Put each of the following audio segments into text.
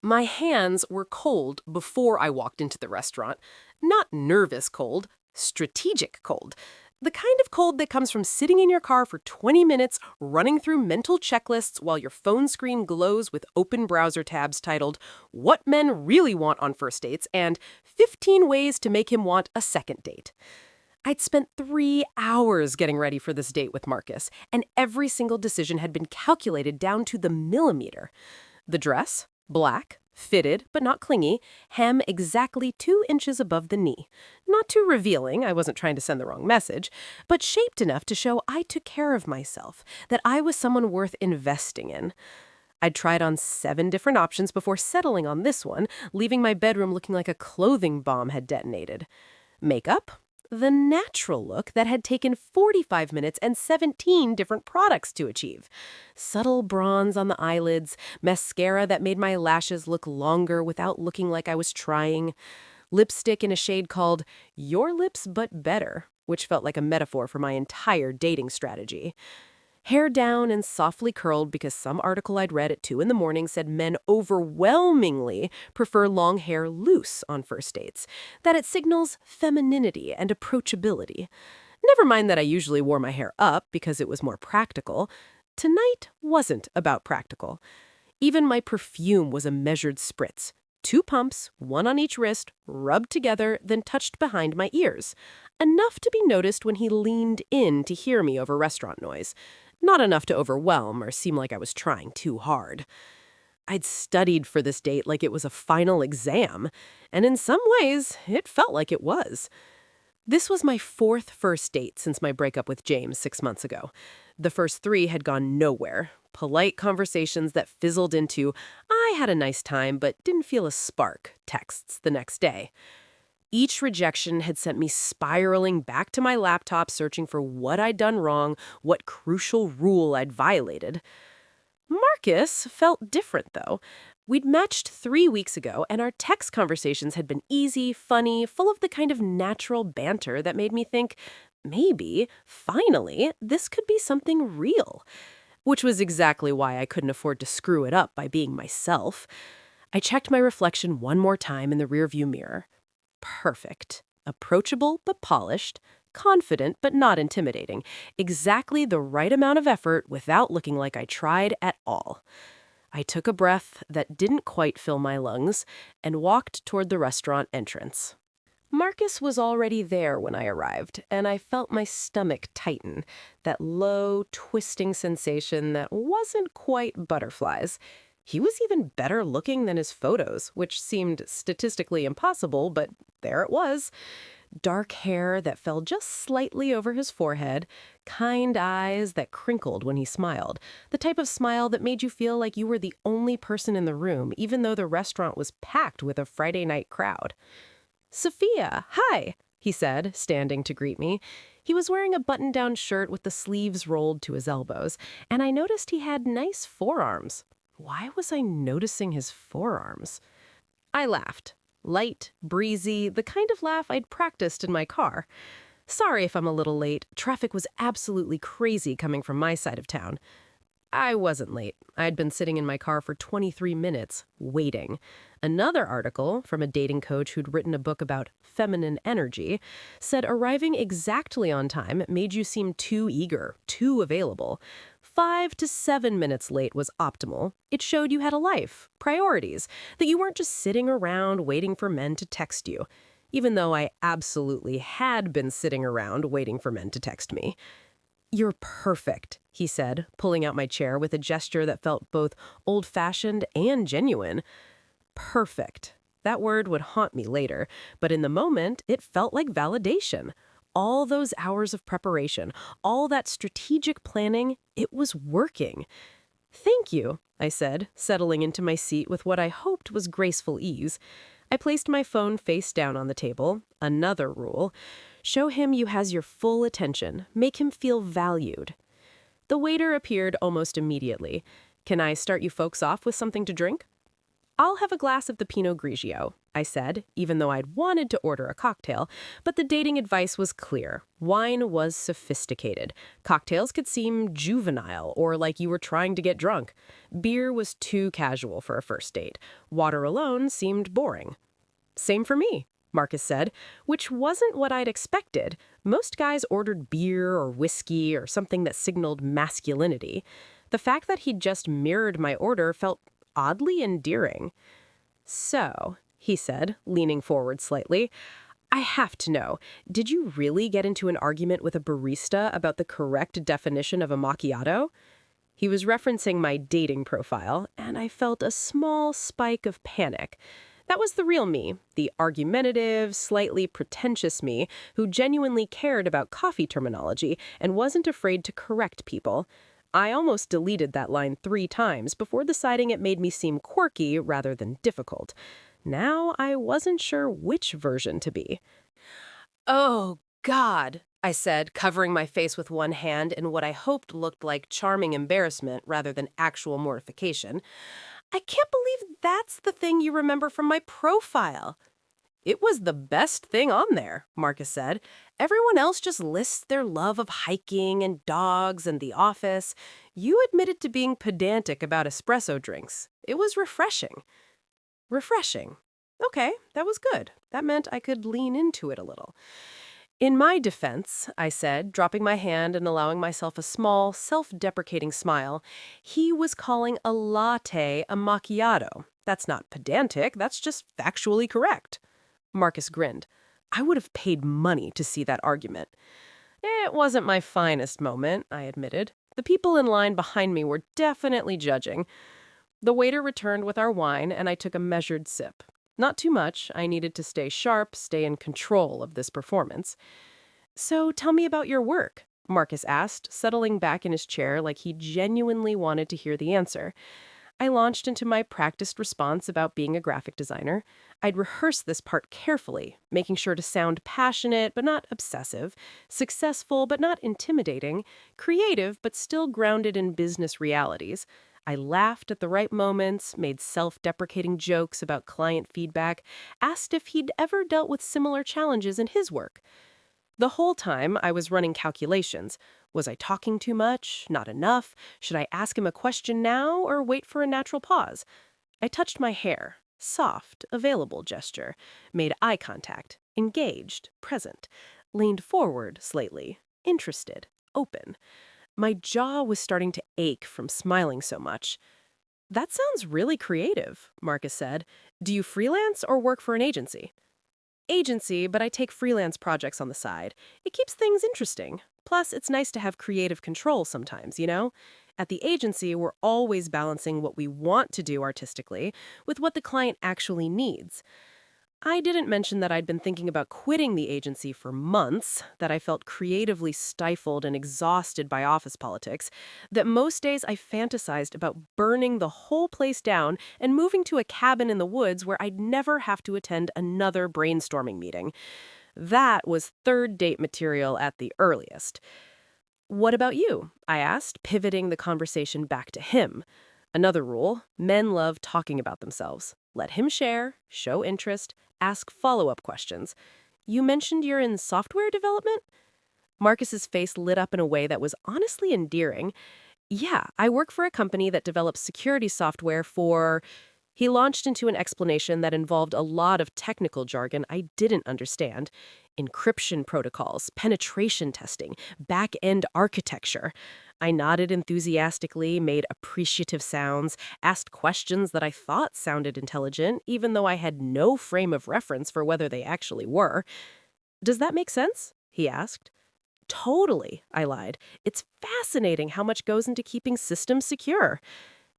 My hands were cold before I walked into the restaurant. Not nervous cold, strategic cold. The kind of cold that comes from sitting in your car for 20 minutes, running through mental checklists while your phone screen glows with open browser tabs titled, What Men Really Want on First Dates and 15 Ways to Make Him Want a Second Date. I'd spent 3 hours getting ready for this date with Marcus, and every single decision had been calculated down to the millimeter. The dress, black, fitted but not clingy, hem exactly 2 inches above the knee. Not too revealing, I wasn't trying to send the wrong message, but shaped enough to show I took care of myself, that I was someone worth investing in. I'd tried on 7 different options before settling on this one, leaving my bedroom looking like a clothing bomb had detonated. Makeup? The natural look that had taken 45 minutes and 17 different products to achieve. Subtle bronze on the eyelids, mascara that made my lashes look longer without looking like I was trying, lipstick in a shade called Your Lips But Better, which felt like a metaphor for my entire dating strategy. Hair down and softly curled because some article I'd read at 2 in the morning said men overwhelmingly prefer long hair loose on first dates, that it signals femininity and approachability. Never mind that I usually wore my hair up because it was more practical. Tonight wasn't about practical. Even my perfume was a measured spritz. 2 pumps, 1 on each wrist, rubbed together, then touched behind my ears. Enough to be noticed when he leaned in to hear me over restaurant noise. Not enough to overwhelm or seem like I was trying too hard. I'd studied for this date like it was a final exam, and in some ways, it felt like it was. This was my 4th first date since my breakup with James 6 months ago. The first 3 had gone nowhere. Polite conversations that fizzled into, I had a nice time but didn't feel a spark, texts the next day. Each rejection had sent me spiraling back to my laptop searching for what I'd done wrong, what crucial rule I'd violated. Marcus felt different, though. We'd matched 3 weeks ago, and our text conversations had been easy, funny, full of the kind of natural banter that made me think, maybe, finally, this could be something real. Which was exactly why I couldn't afford to screw it up by being myself. I checked my reflection one more time in the rearview mirror. Perfect. Approachable but polished. Confident but not intimidating. Exactly the right amount of effort without looking like I tried at all. I took a breath that didn't quite fill my lungs and walked toward the restaurant entrance. Marcus was already there when I arrived, and I felt my stomach tighten, that low, twisting sensation that wasn't quite butterflies. He was even better looking than his photos, which seemed statistically impossible, but there it was. Dark hair that fell just slightly over his forehead, kind eyes that crinkled when he smiled, the type of smile that made you feel like you were the only person in the room, even though the restaurant was packed with a Friday night crowd. "Sophia, hi," he said, standing to greet me. He was wearing a button-down shirt with the sleeves rolled to his elbows, and I noticed he had nice forearms. Why was I noticing his forearms? I laughed. Light, breezy, the kind of laugh I'd practiced in my car. Sorry if I'm a little late. Traffic was absolutely crazy coming from my side of town. I wasn't late. I'd been sitting in my car for 23 minutes, waiting. Another article from a dating coach who'd written a book about feminine energy said arriving exactly on time made you seem too eager, too available. 5 to 7 minutes late was optimal. It showed you had a life, priorities, that you weren't just sitting around waiting for men to text you, even though I absolutely had been sitting around waiting for men to text me. "You're perfect," he said, pulling out my chair with a gesture that felt both old-fashioned and genuine. Perfect. That word would haunt me later, but in the moment, it felt like validation. All those hours of preparation, all that strategic planning, it was working. "Thank you," I said, settling into my seat with what I hoped was graceful ease. I placed my phone face down on the table. Another rule. Show him you has your full attention. Make him feel valued. The waiter appeared almost immediately. "Can I start you folks off with something to drink?" "I'll have a glass of the Pinot Grigio." I said, even though I'd wanted to order a cocktail, but the dating advice was clear. Wine was sophisticated. Cocktails could seem juvenile or like you were trying to get drunk. Beer was too casual for a first date. Water alone seemed boring. Same for me, Marcus said, which wasn't what I'd expected. Most guys ordered beer or whiskey or something that signaled masculinity. The fact that he'd just mirrored my order felt oddly endearing. So, he said, leaning forward slightly, I have to know, did you really get into an argument with a barista about the correct definition of a macchiato? He was referencing my dating profile, and I felt a small spike of panic. That was the real me, the argumentative, slightly pretentious me who genuinely cared about coffee terminology and wasn't afraid to correct people. I almost deleted that line 3 times before deciding it made me seem quirky rather than difficult. Now I wasn't sure which version to be. "Oh, God," I said, covering my face with one hand in what I hoped looked like charming embarrassment rather than actual mortification. "I can't believe that's the thing you remember from my profile." "It was the best thing on there," Marcus said. "Everyone else just lists their love of hiking and dogs and the office. You admitted to being pedantic about espresso drinks. It was refreshing." Refreshing. Okay, that was good. That meant I could lean into it a little. "In my defense," I said, dropping my hand and allowing myself a small, self-deprecating smile, "he was calling a latte a macchiato. That's not pedantic, that's just factually correct." Marcus grinned. I would have paid money to see that argument. It wasn't my finest moment, I admitted. The people in line behind me were definitely judging. The waiter returned with our wine, and I took a measured sip. Not too much. I needed to stay sharp, stay in control of this performance. "So tell me about your work," Marcus asked, settling back in his chair like he genuinely wanted to hear the answer. I launched into my practiced response about being a graphic designer. I'd rehearsed this part carefully, making sure to sound passionate but not obsessive, successful but not intimidating, creative but still grounded in business realities. I laughed at the right moments, made self-deprecating jokes about client feedback, asked if he'd ever dealt with similar challenges in his work. The whole time, I was running calculations. Was I talking too much? Not enough? Should I ask him a question now or wait for a natural pause? I touched my hair. Soft, available gesture. Made eye contact. Engaged. Present. Leaned forward slightly. Interested. Open. My jaw was starting to ache from smiling so much. "That sounds really creative," Marcus said. "Do you freelance or work for an agency?" "Agency, but I take freelance projects on the side. It keeps things interesting. Plus, it's nice to have creative control sometimes, you know? At the agency, we're always balancing what we want to do artistically with what the client actually needs." I didn't mention that I'd been thinking about quitting the agency for months, that I felt creatively stifled and exhausted by office politics, that most days I fantasized about burning the whole place down and moving to a cabin in the woods where I'd never have to attend another brainstorming meeting. That was third date material at the earliest. "What about you?" I asked, pivoting the conversation back to him. Another rule: men love talking about themselves. Let him share, show interest, ask follow-up questions. "You mentioned you're in software development?" Marcus's face lit up in a way that was honestly endearing. "Yeah, I work for a company that develops security software for..." He launched into an explanation that involved a lot of technical jargon I didn't understand. Encryption protocols, penetration testing, back-end architecture. I nodded enthusiastically, made appreciative sounds, asked questions that I thought sounded intelligent, even though I had no frame of reference for whether they actually were. "Does that make sense?" he asked. "Totally," I lied. "It's fascinating how much goes into keeping systems secure."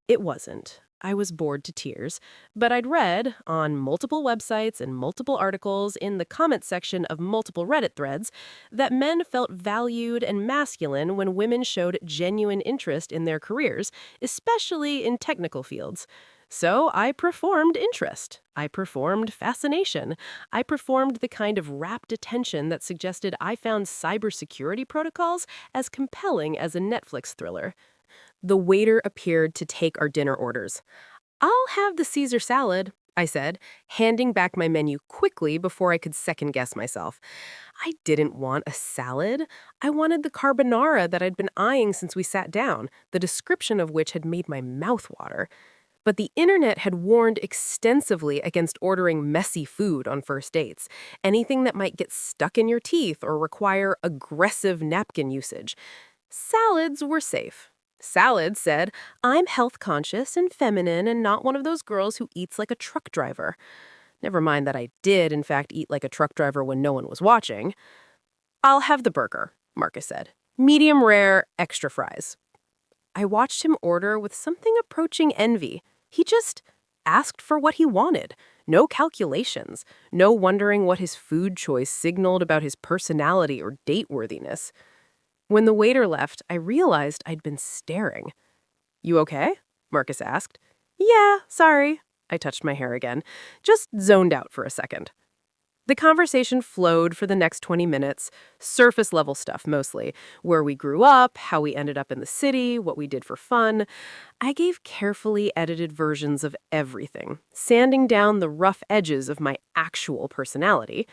It wasn't. I was bored to tears. But I'd read, on multiple websites and multiple articles in the comment section of multiple Reddit threads, that men felt valued and masculine when women showed genuine interest in their careers, especially in technical fields. So I performed interest. I performed fascination. I performed the kind of rapt attention that suggested I found cybersecurity protocols as compelling as a Netflix thriller. The waiter appeared to take our dinner orders. "I'll have the Caesar salad," I said, handing back my menu quickly before I could second-guess myself. I didn't want a salad. I wanted the carbonara that I'd been eyeing since we sat down, the description of which had made my mouth water. But the internet had warned extensively against ordering messy food on first dates, anything that might get stuck in your teeth or require aggressive napkin usage. Salads were safe. Salad said, I'm health conscious and feminine and not one of those girls who eats like a truck driver. Never mind that I did, in fact, eat like a truck driver when no one was watching. I'll have the burger, Marcus said. Medium rare, extra fries. I watched him order with something approaching envy. He just asked for what he wanted. No calculations. No wondering what his food choice signaled about his personality or date-worthiness. When the waiter left, I realized I'd been staring. You okay? Marcus asked. Yeah, sorry. I touched my hair again. Just zoned out for a second. The conversation flowed for the next 20 minutes, surface-level stuff mostly, where we grew up, how we ended up in the city, what we did for fun. I gave carefully edited versions of everything, sanding down the rough edges of my actual personality.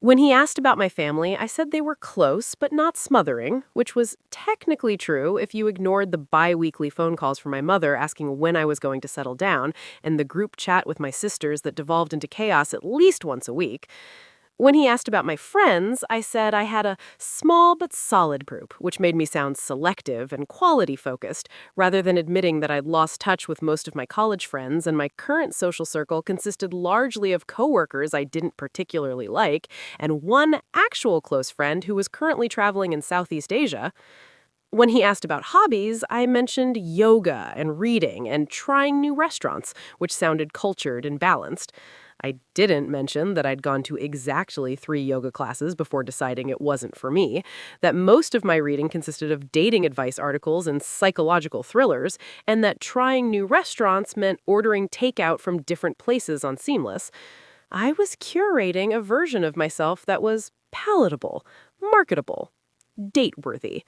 When he asked about my family, I said they were close but not smothering, which was technically true if you ignored the bi-weekly phone calls from my mother asking when I was going to settle down and the group chat with my sisters that devolved into chaos at least once a week. When he asked about my friends, I said I had a small but solid group, which made me sound selective and quality-focused, rather than admitting that I'd lost touch with most of my college friends and my current social circle consisted largely of coworkers I didn't particularly like, and one actual close friend who was currently traveling in Southeast Asia. When he asked about hobbies, I mentioned yoga and reading and trying new restaurants, which sounded cultured and balanced. I didn't mention that I'd gone to exactly 3 yoga classes before deciding it wasn't for me, that most of my reading consisted of dating advice articles and psychological thrillers, and that trying new restaurants meant ordering takeout from different places on Seamless. I was curating a version of myself that was palatable, marketable, date-worthy,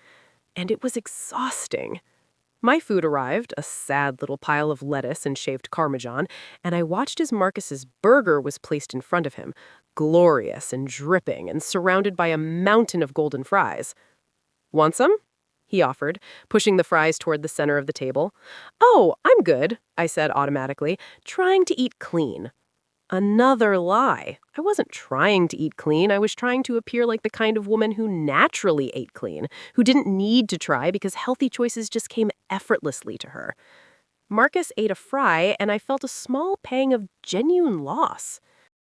and it was exhausting. My food arrived, a sad little pile of lettuce and shaved Parmesan, and I watched as Marcus's burger was placed in front of him, glorious and dripping and surrounded by a mountain of golden fries. Want some? He offered, pushing the fries toward the center of the table. Oh, I'm good, I said automatically, trying to eat clean. Another lie. I wasn't trying to eat clean. I was trying to appear like the kind of woman who naturally ate clean, who didn't need to try because healthy choices just came effortlessly to her. Marcus ate a fry, and I felt a small pang of genuine loss.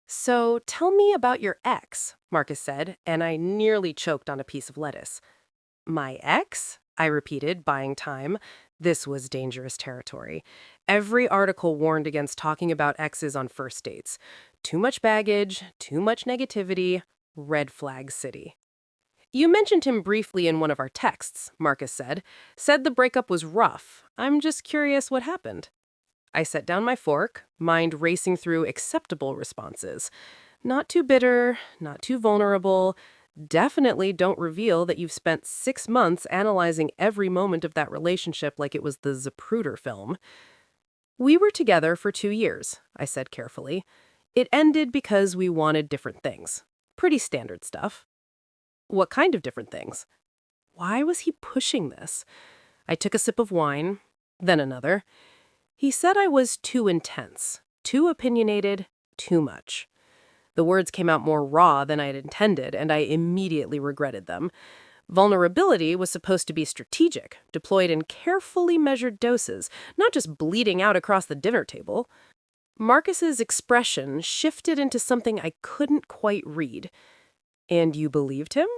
So tell me about your ex, Marcus said, and I nearly choked on a piece of lettuce. My ex? I repeated, buying time. This was dangerous territory. Every article warned against talking about exes on first dates. Too much baggage, too much negativity, red flag city. You mentioned him briefly in one of our texts, Marcus said. Said the breakup was rough. I'm just curious what happened. I set down my fork, mind racing through acceptable responses. Not too bitter, not too vulnerable. Definitely don't reveal that you've spent 6 months analyzing every moment of that relationship like it was the Zapruder film. We were together for 2 years, I said carefully. It ended because we wanted different things. Pretty standard stuff. What kind of different things? Why was he pushing this? I took a sip of wine, then another. He said I was too intense, too opinionated, too much. The words came out more raw than I had intended, and I immediately regretted them. Vulnerability was supposed to be strategic, deployed in carefully measured doses, not just bleeding out across the dinner table. Marcus's expression shifted into something I couldn't quite read. And you believed him?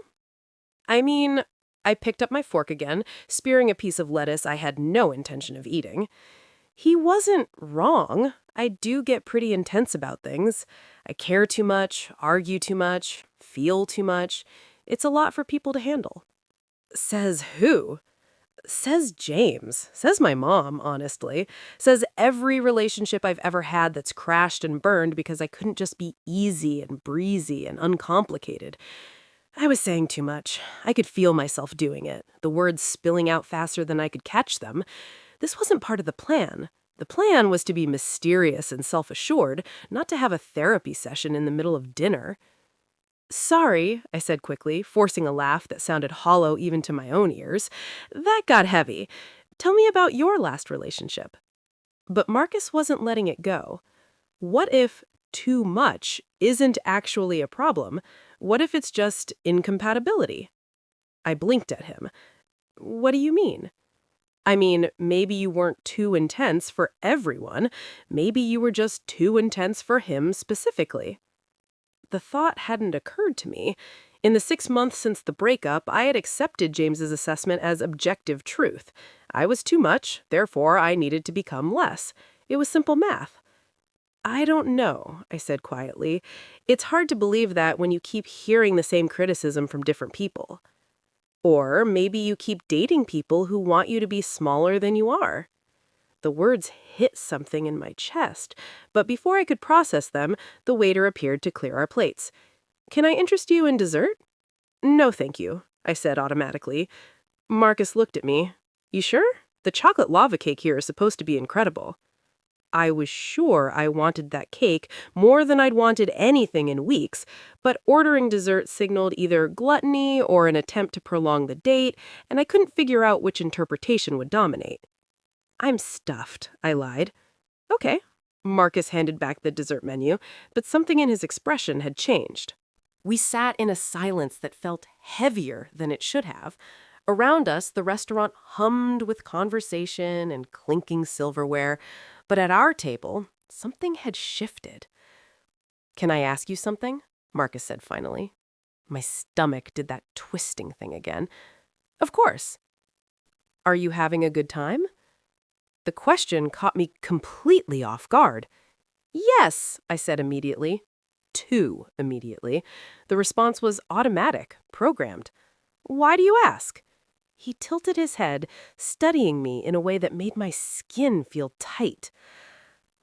I mean, I picked up my fork again, spearing a piece of lettuce I had no intention of eating. He wasn't wrong. I do get pretty intense about things. I care too much, argue too much, feel too much. It's a lot for people to handle. Says who? Says James. Says my mom, honestly. Says every relationship I've ever had that's crashed and burned because I couldn't just be easy and breezy and uncomplicated. I was saying too much. I could feel myself doing it, the words spilling out faster than I could catch them. This wasn't part of the plan. The plan was to be mysterious and self-assured, not to have a therapy session in the middle of dinner. Sorry, I said quickly, forcing a laugh that sounded hollow even to my own ears. That got heavy. Tell me about your last relationship. But Marcus wasn't letting it go. What if too much isn't actually a problem? What if it's just incompatibility? I blinked at him. What do you mean? I mean, maybe you weren't too intense for everyone. Maybe you were just too intense for him specifically. The thought hadn't occurred to me. In the 6 months since the breakup, I had accepted James's assessment as objective truth. I was too much, therefore I needed to become less. It was simple math. I don't know, I said quietly. It's hard to believe that when you keep hearing the same criticism from different people. Or maybe you keep dating people who want you to be smaller than you are. The words hit something in my chest, but before I could process them, the waiter appeared to clear our plates. Can I interest you in dessert? No, thank you, I said automatically. Marcus looked at me. You sure? The chocolate lava cake here is supposed to be incredible. I was sure I wanted that cake more than I'd wanted anything in weeks, but ordering dessert signaled either gluttony or an attempt to prolong the date, and I couldn't figure out which interpretation would dominate. I'm stuffed, I lied. Okay. Marcus handed back the dessert menu, but something in his expression had changed. We sat in a silence that felt heavier than it should have. Around us, the restaurant hummed with conversation and clinking silverware, but at our table, something had shifted. Can I ask you something? Marcus said finally. My stomach did that twisting thing again. Of course. Are you having a good time? The question caught me completely off guard. Yes, I said immediately. Too immediately. The response was automatic, programmed. Why do you ask? He tilted his head, studying me in a way that made my skin feel tight.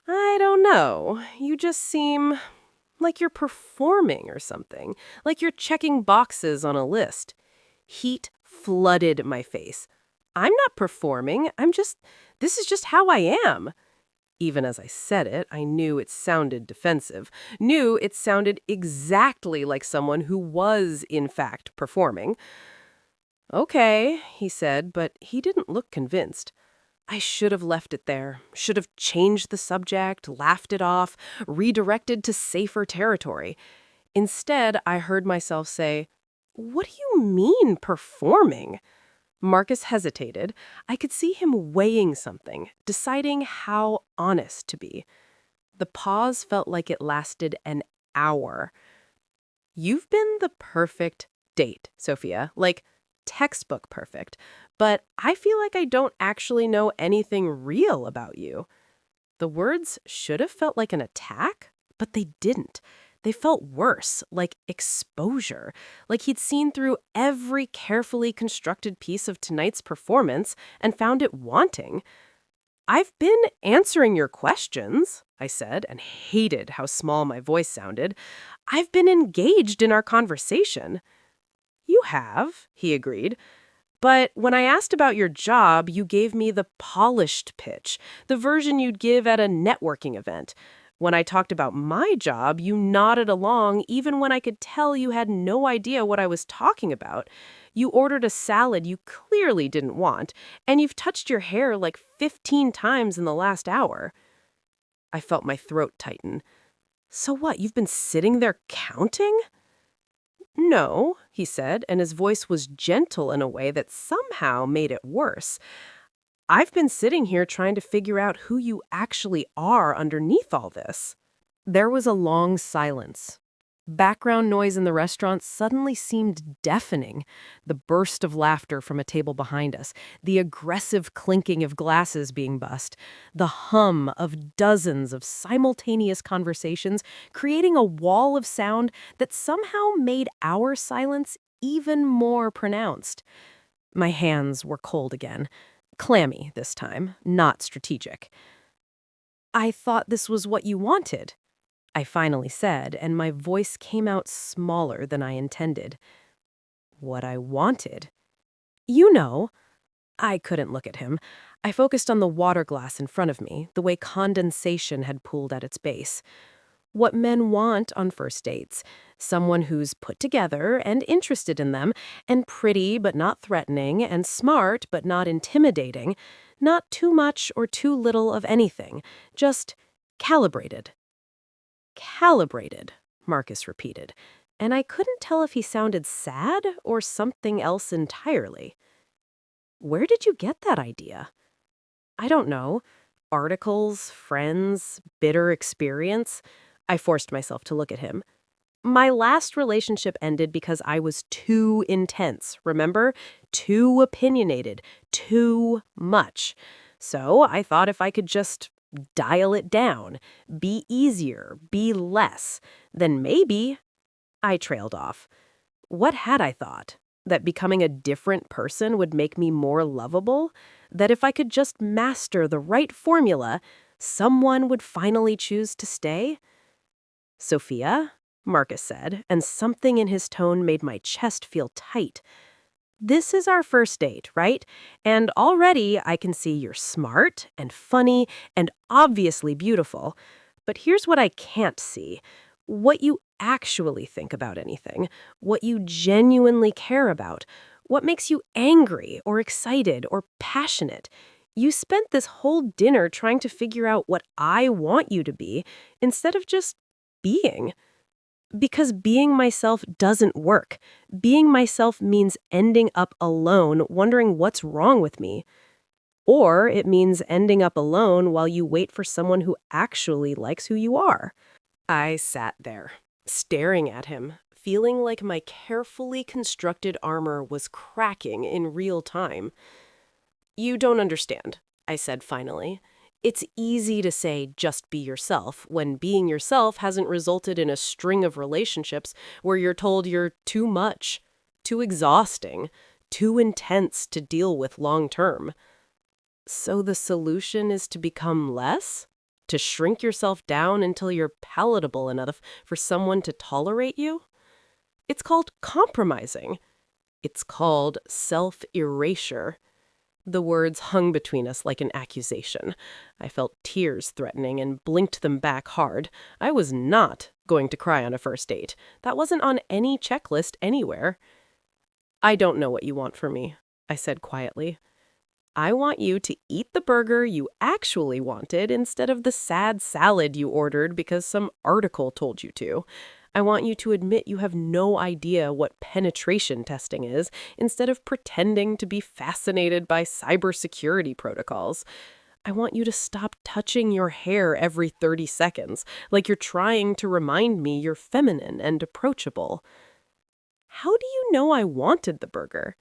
I don't know. You just seem like you're performing or something, like you're checking boxes on a list. Heat flooded my face. I'm not performing. This is just how I am. Even as I said it, I knew it sounded defensive, knew it sounded exactly like someone who was, in fact, performing. Okay, he said, but he didn't look convinced. I should have left it there, should have changed the subject, laughed it off, redirected to safer territory. Instead, I heard myself say, "What do you mean, performing?" Marcus hesitated. I could see him weighing something, deciding how honest to be. The pause felt like it lasted an hour. You've been the perfect date, Sophia, like textbook perfect, but I feel like I don't actually know anything real about you. The words should have felt like an attack, but they didn't. They felt worse, like exposure, like he'd seen through every carefully constructed piece of tonight's performance and found it wanting. I've been answering your questions, I said, and hated how small my voice sounded. I've been engaged in our conversation. You have, he agreed. But when I asked about your job, you gave me the polished pitch, the version you'd give at a networking event. When I talked about my job, you nodded along even when I could tell you had no idea what I was talking about. You ordered a salad you clearly didn't want, and you've touched your hair like 15 times in the last hour. I felt my throat tighten. So what, you've been sitting there counting? No, he said, and his voice was gentle in a way that somehow made it worse. I've been sitting here trying to figure out who you actually are underneath all this. There was a long silence. Background noise in the restaurant suddenly seemed deafening. The burst of laughter from a table behind us, the aggressive clinking of glasses being bust, the hum of dozens of simultaneous conversations creating a wall of sound that somehow made our silence even more pronounced. My hands were cold again. Clammy this time, not strategic. I thought this was what you wanted, I finally said, and my voice came out smaller than I intended. What I wanted? You know. I couldn't look at him. I focused on the water glass in front of me, the way condensation had pooled at its base. What men want on first dates. Someone who's put together and interested in them, and pretty but not threatening, and smart but not intimidating. Not too much or too little of anything, just calibrated. Calibrated, Marcus repeated, and I couldn't tell if he sounded sad or something else entirely. Where did you get that idea? I don't know. Articles, friends, bitter experience. I forced myself to look at him. My last relationship ended because I was too intense, remember? Too opinionated, too much. So I thought if I could just dial it down, be easier, be less, then maybe I trailed off. What had I thought? That becoming a different person would make me more lovable? That if I could just master the right formula, someone would finally choose to stay? Sophia, Marcus said, and something in his tone made my chest feel tight. This is our first date, right? And already I can see you're smart and funny and obviously beautiful. But here's what I can't see. What you actually think about anything. What you genuinely care about. What makes you angry or excited or passionate. You spent this whole dinner trying to figure out what I want you to be instead of just being. Because being myself doesn't work. Being myself means ending up alone, wondering what's wrong with me. Or it means ending up alone while you wait for someone who actually likes who you are. I sat there, staring at him, feeling like my carefully constructed armor was cracking in real time. You don't understand, I said finally. It's easy to say just be yourself when being yourself hasn't resulted in a string of relationships where you're told you're too much, too exhausting, too intense to deal with long term. So the solution is to become less? To shrink yourself down until you're palatable enough for someone to tolerate you? It's called compromising. It's called self-erasure. The words hung between us like an accusation. I felt tears threatening and blinked them back hard. I was not going to cry on a first date. That wasn't on any checklist anywhere. I don't know what you want from me, I said quietly. I want you to eat the burger you actually wanted instead of the sad salad you ordered because some article told you to. I want you to admit you have no idea what penetration testing is instead of pretending to be fascinated by cybersecurity protocols. I want you to stop touching your hair every 30 seconds, like you're trying to remind me you're feminine and approachable. How do you know I wanted the burger?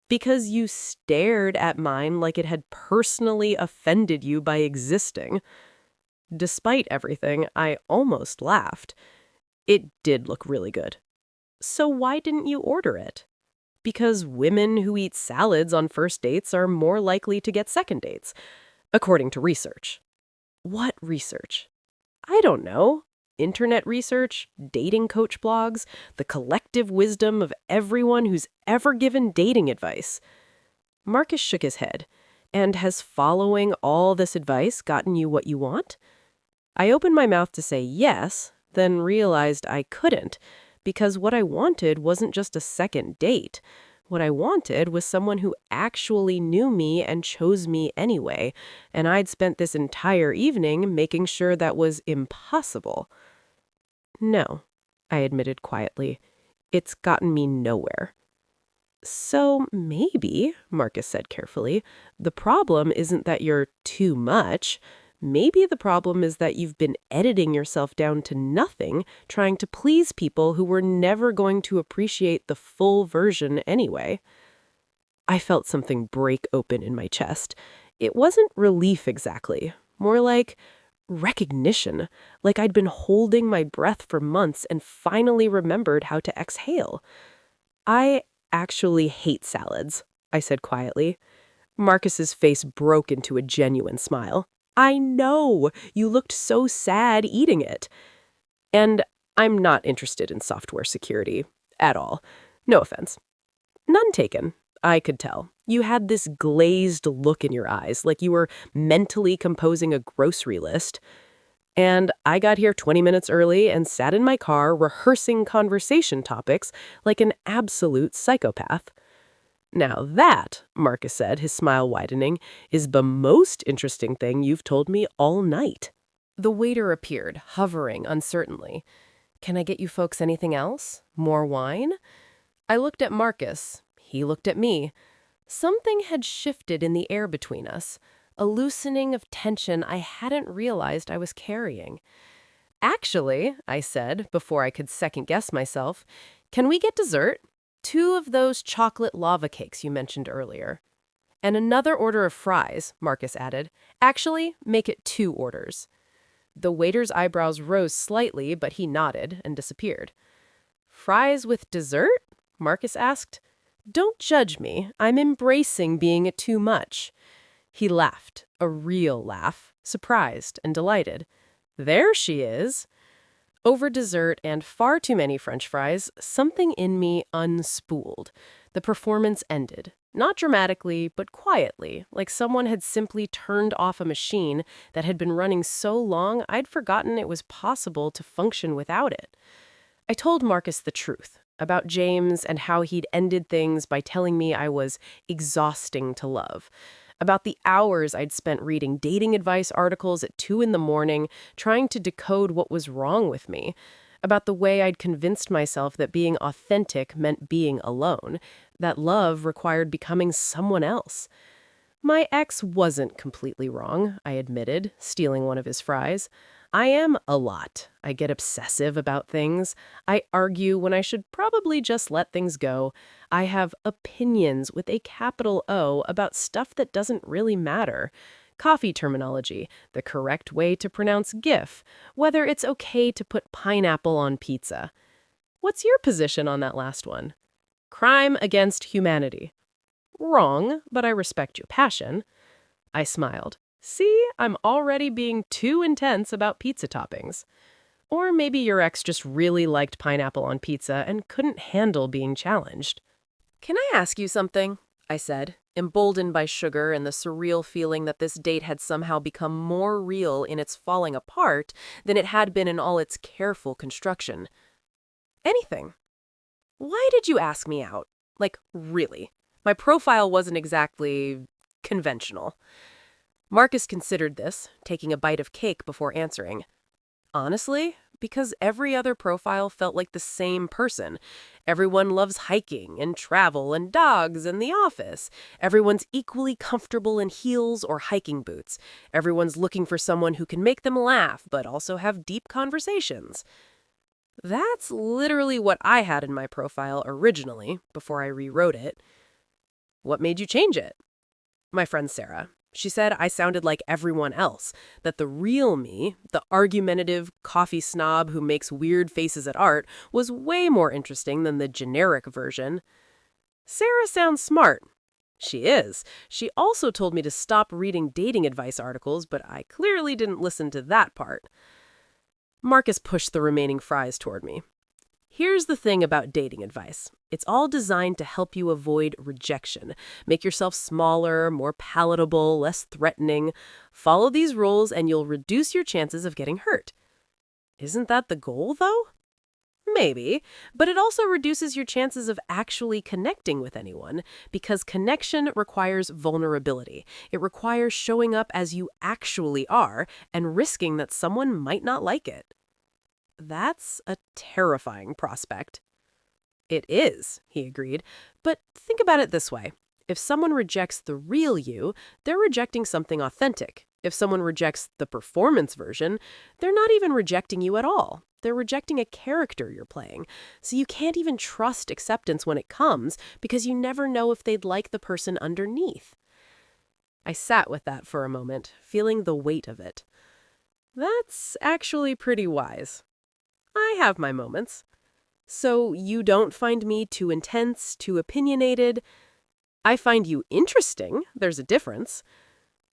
Because you stared at mine like it had personally offended you by existing. Despite everything, I almost laughed. It did look really good. So why didn't you order it? Because women who eat salads on first dates are more likely to get second dates, according to research. What research? I don't know. Internet research, dating coach blogs, the collective wisdom of everyone who's ever given dating advice. Marcus shook his head. And has following all this advice gotten you what you want? I opened my mouth to say yes, then realized I couldn't, because what I wanted wasn't just a second date. What I wanted was someone who actually knew me and chose me anyway, and I'd spent this entire evening making sure that was impossible. No, I admitted quietly. It's gotten me nowhere. So maybe, Marcus said carefully, the problem isn't that you're too much. Maybe the problem is that you've been editing yourself down to nothing, trying to please people who were never going to appreciate the full version anyway. I felt something break open in my chest. It wasn't relief exactly, more like recognition, like I'd been holding my breath for months and finally remembered how to exhale. I actually hate salads, I said quietly. Marcus's face broke into a genuine smile. I know! You looked so sad eating it. And I'm not interested in software security. At all. No offense. None taken. I could tell. You had this glazed look in your eyes, like you were mentally composing a grocery list. And I got here 20 minutes early and sat in my car rehearsing conversation topics like an absolute psychopath. Now that, Marcus said, his smile widening, is the most interesting thing you've told me all night. The waiter appeared, hovering uncertainly. Can I get you folks anything else? More wine? I looked at Marcus. He looked at me. Something had shifted in the air between us, a loosening of tension I hadn't realized I was carrying. Actually, I said, before I could second-guess myself, can we get dessert? 2 of those chocolate lava cakes you mentioned earlier. And another order of fries, Marcus added. Actually, make it 2 orders. The waiter's eyebrows rose slightly, but he nodded and disappeared. Fries with dessert? Marcus asked. Don't judge me. I'm embracing being too much. He laughed, a real laugh, surprised and delighted. There she is. Over dessert and far too many French fries, something in me unspooled. The performance ended. Not dramatically, but quietly, like someone had simply turned off a machine that had been running so long I'd forgotten it was possible to function without it. I told Marcus the truth about James and how he'd ended things by telling me I was exhausting to love. About the hours I'd spent reading dating advice articles at 2 in the morning, trying to decode what was wrong with me. About the way I'd convinced myself that being authentic meant being alone, that love required becoming someone else. My ex wasn't completely wrong, I admitted, stealing one of his fries. I am a lot. I get obsessive about things. I argue when I should probably just let things go. I have opinions with a capital O about stuff that doesn't really matter. Coffee terminology, the correct way to pronounce GIF, whether it's okay to put pineapple on pizza. What's your position on that last one? Crime against humanity. Wrong, but I respect your passion. I smiled. See, I'm already being too intense about pizza toppings. Or maybe your ex just really liked pineapple on pizza and couldn't handle being challenged. Can I ask you something? I said, emboldened by sugar and the surreal feeling that this date had somehow become more real in its falling apart than it had been in all its careful construction. Anything. Why did you ask me out? Like, really? My profile wasn't exactly conventional. Marcus considered this, taking a bite of cake before answering. Honestly, because every other profile felt like the same person. Everyone loves hiking and travel and dogs and the office. Everyone's equally comfortable in heels or hiking boots. Everyone's looking for someone who can make them laugh but also have deep conversations. That's literally what I had in my profile originally, before I rewrote it. What made you change it? My friend Sarah. She said I sounded like everyone else, that the real me, the argumentative coffee snob who makes weird faces at art, was way more interesting than the generic version. Sarah sounds smart. She is. She also told me to stop reading dating advice articles, but I clearly didn't listen to that part. Marcus pushed the remaining fries toward me. Here's the thing about dating advice. It's all designed to help you avoid rejection. Make yourself smaller, more palatable, less threatening. Follow these rules and you'll reduce your chances of getting hurt. Isn't that the goal, though? Maybe, but it also reduces your chances of actually connecting with anyone, because connection requires vulnerability. It requires showing up as you actually are and risking that someone might not like it. That's a terrifying prospect. It is, he agreed. But think about it this way. If someone rejects the real you, they're rejecting something authentic. If someone rejects the performance version, they're not even rejecting you at all. They're rejecting a character you're playing. So you can't even trust acceptance when it comes because you never know if they'd like the person underneath. I sat with that for a moment, feeling the weight of it. That's actually pretty wise. I have my moments. So you don't find me too intense, too opinionated? I find you interesting. There's a difference.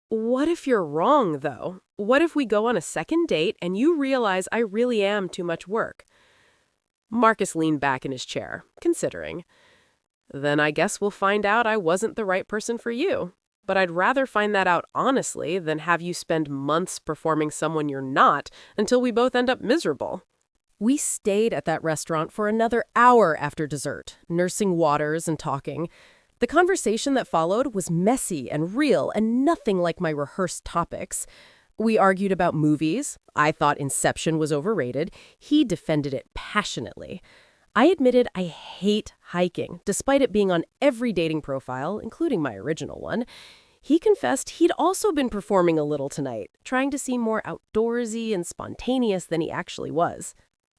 What if you're wrong, though? What if we go on a second date and you realize I really am too much work? Marcus leaned back in his chair, considering. Then I guess we'll find out I wasn't the right person for you. But I'd rather find that out honestly than have you spend months performing someone you're not until we both end up miserable. We stayed at that restaurant for another hour after dessert, nursing waters and talking. The conversation that followed was messy and real and nothing like my rehearsed topics. We argued about movies. I thought Inception was overrated. He defended it passionately. I admitted I hate hiking, despite it being on every dating profile, including my original one. He confessed he'd also been performing a little tonight, trying to seem more outdoorsy and spontaneous than he actually was.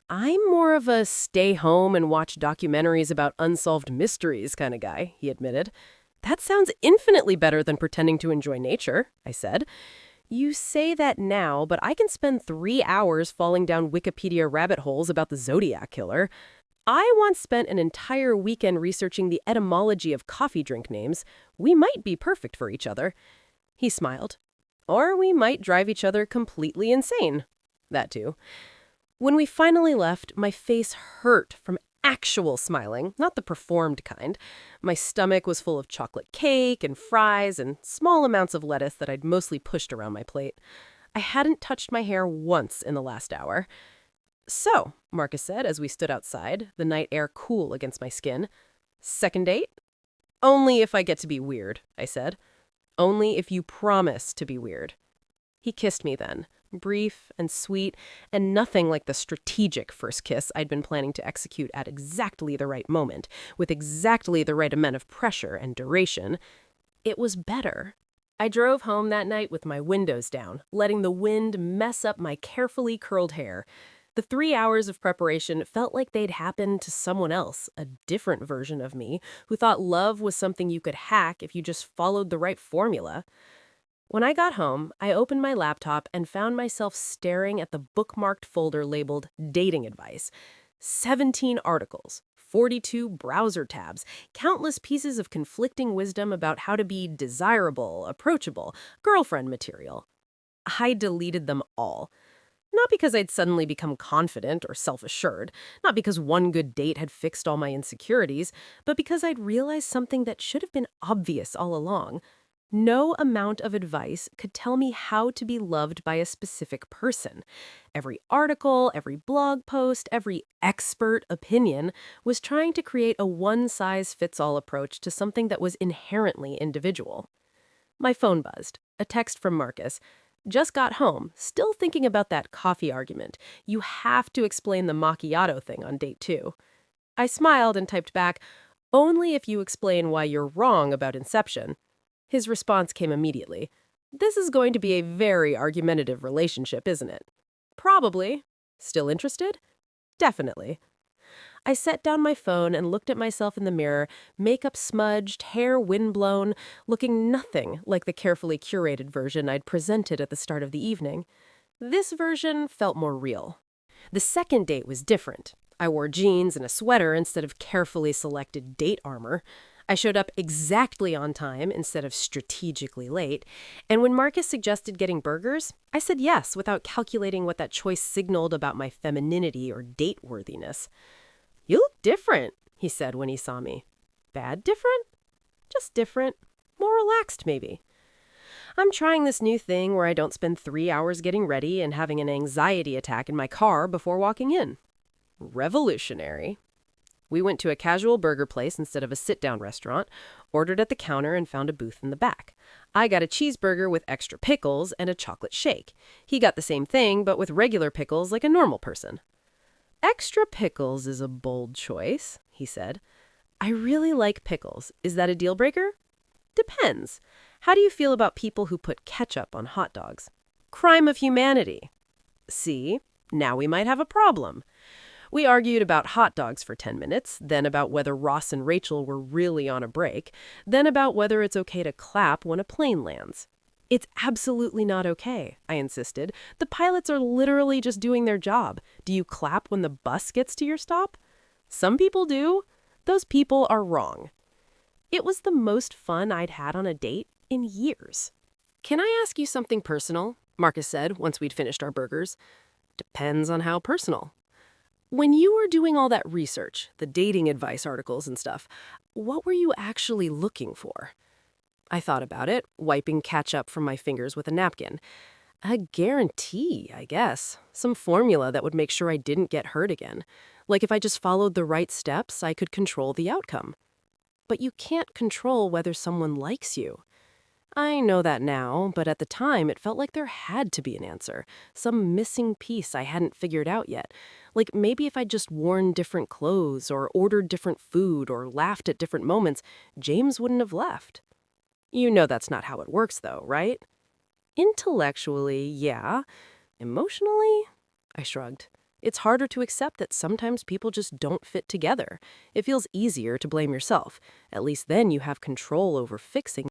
I'm more of a stay home and watch documentaries about unsolved mysteries kind of guy, he admitted. That sounds infinitely better than pretending to enjoy nature, I said. You say that now, but I can spend 3 hours falling down Wikipedia rabbit holes about the Zodiac Killer. I once spent an entire weekend researching the etymology of coffee drink names. We might be perfect for each other. He smiled. Or we might drive each other completely insane. That too. When we finally left, my face hurt from actual smiling, not the performed kind. My stomach was full of chocolate cake and fries and small amounts of lettuce that I'd mostly pushed around my plate. I hadn't touched my hair once in the last hour. So, Marcus said as we stood outside, the night air cool against my skin. Second date? Only if I get to be weird, I said. Only if you promise to be weird. He kissed me then, brief and sweet, and nothing like the strategic first kiss I'd been planning to execute at exactly the right moment, with exactly the right amount of pressure and duration. It was better. I drove home that night with my windows down, letting the wind mess up my carefully curled hair. The 3 hours of preparation felt like they'd happened to someone else, a different version of me, who thought love was something you could hack if you just followed the right formula. When I got home, I opened my laptop and found myself staring at the bookmarked folder labeled Dating Advice. 17 articles, 42 browser tabs, countless pieces of conflicting wisdom about how to be desirable, approachable, girlfriend material. I deleted them all. Not because I'd suddenly become confident or self-assured, not because one good date had fixed all my insecurities, but because I'd realized something that should have been obvious all along. No amount of advice could tell me how to be loved by a specific person. Every article, every blog post, every expert opinion was trying to create a one-size-fits-all approach to something that was inherently individual. My phone buzzed. A text from Marcus. Just got home, still thinking about that coffee argument. You have to explain the macchiato thing on date 2. I smiled and typed back, only if you explain why you're wrong about Inception. His response came immediately. This is going to be a very argumentative relationship, isn't it? Probably. Still interested? Definitely. I set down my phone and looked at myself in the mirror, makeup smudged, hair windblown, looking nothing like the carefully curated version I'd presented at the start of the evening. This version felt more real. The second date was different. I wore jeans and a sweater instead of carefully selected date armor. I showed up exactly on time instead of strategically late. And when Marcus suggested getting burgers, I said yes without calculating what that choice signaled about my femininity or date worthiness. You look different, he said when he saw me. Bad different? Just different. More relaxed, maybe. I'm trying this new thing where I don't spend 3 hours getting ready and having an anxiety attack in my car before walking in. Revolutionary. We went to a casual burger place instead of a sit-down restaurant, ordered at the counter and found a booth in the back. I got a cheeseburger with extra pickles and a chocolate shake. He got the same thing, but with regular pickles like a normal person. Extra pickles is a bold choice, he said. I really like pickles. Is that a deal breaker? Depends. How do you feel about people who put ketchup on hot dogs? Crime of humanity. See, now we might have a problem. We argued about hot dogs for 10 minutes, then about whether Ross and Rachel were really on a break, then about whether it's okay to clap when a plane lands. It's absolutely not okay, I insisted. The pilots are literally just doing their job. Do you clap when the bus gets to your stop? Some people do. Those people are wrong. It was the most fun I'd had on a date in years. Can I ask you something personal? Marcus said once we'd finished our burgers. Depends on how personal. When you were doing all that research, the dating advice articles and stuff, what were you actually looking for? I thought about it, wiping ketchup from my fingers with a napkin. A guarantee, I guess. Some formula that would make sure I didn't get hurt again. Like if I just followed the right steps, I could control the outcome. But you can't control whether someone likes you. I know that now, but at the time it felt like there had to be an answer. Some missing piece I hadn't figured out yet. Like maybe if I'd just worn different clothes, or ordered different food, or laughed at different moments, James wouldn't have left. You know that's not how it works, though, right? Intellectually, yeah. Emotionally? I shrugged. It's harder to accept that sometimes people just don't fit together. It feels easier to blame yourself. At least then you have control over fixing